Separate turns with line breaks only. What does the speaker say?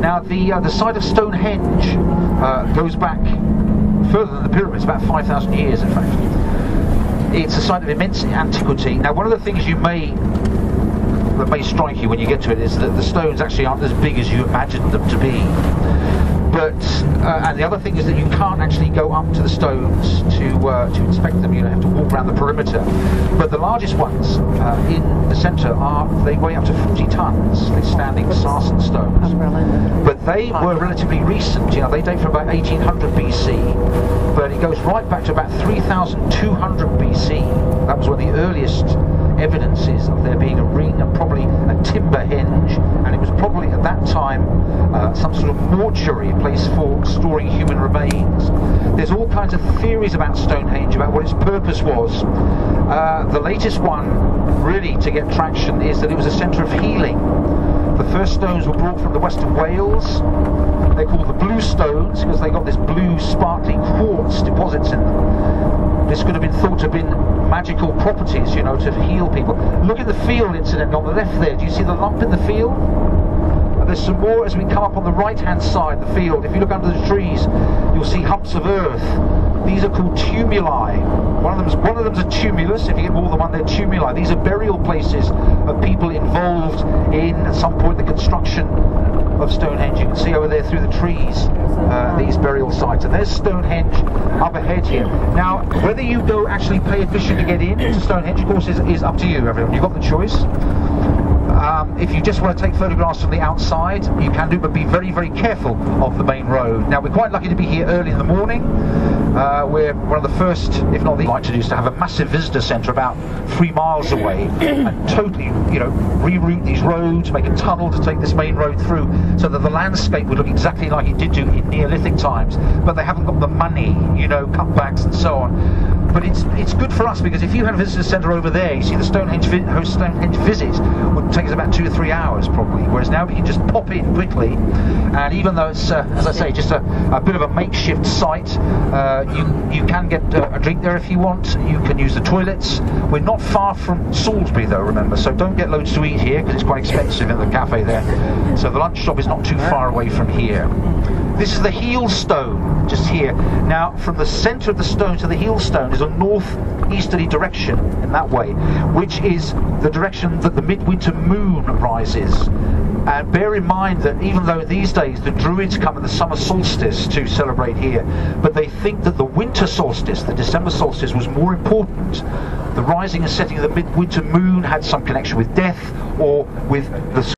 Now the site of Stonehenge goes back further than the pyramids, about 5,000 years in fact. It's a site of immense antiquity. Now one of the things that may strike you when you get to it is that the stones actually aren't as big as you imagined them to be. But and the other thing is that you can't actually go up to the stones to inspect them. You have to walk around the perimeter. But the largest ones in the centre they weigh up to 40 tons. They're standing sarsen stones. But they were relatively recent. You know, they date from about 1800 BC. But it goes right back to about 3200 BC. That was when the earliest evidence is of there being a ring and probably a timber henge, and it was probably at that time some sort of mortuary, a place for storing human remains. There's all kinds of theories about Stonehenge, about what its purpose was. The latest one, really to get traction, is that it was a centre of healing. The first stones were brought from the west of Wales. They're called the blue stones because they got this blue sparkling quartz deposits in them. This could have been thought to have been magical properties, you know, to heal people. Look at the field incident on the left there. Do you see the lump in the field? And there's some more as we come up on the right-hand side of the field. If you look under the trees, you'll see humps of earth. These are called tumuli. One of them's a tumulus. If you get more than one, they're tumuli. These are burial places of people involved in, at some point, the construction of Stonehenge. You can see over there through the trees these burial sites, and there's Stonehenge up ahead here. Now, whether you go actually pay admission to get in to Stonehenge, of course, is up to you, everyone. You've got the choice. If you just want to take photographs from the outside, you can do, but be very, very careful of the main road. Now, we're quite lucky to be here early in the morning. We're one of the first, if not the like to do, is to have a massive visitor centre about 3 miles away and totally, you know, reroute these roads, make a tunnel to take this main road through so that the landscape would look exactly like it did do in Neolithic times, but they haven't got the money, you know, cutbacks and so on. But it's good for us because if you had a visitor centre over there, you see the Stonehenge visit would take us about 2 or 3 hours probably, whereas now we can just pop in quickly, and even though it's, as I say, just a bit of a makeshift site, you can get a drink there if you want. You can use the toilets. We're not far from Salisbury though, remember, so don't get loads to eat here because it's quite expensive in the cafe there. So the lunch shop is not too far away from here. This is the heel stone, just here. Now, from the centre of the stone to the heel stone is a north-easterly direction in that way, which is the direction that the midwinter moon rises. And bear in mind that even though these days the Druids come in the summer solstice to celebrate here, but they think that the winter solstice, the December solstice, was more important. The rising and setting of the midwinter moon had some connection with death or with the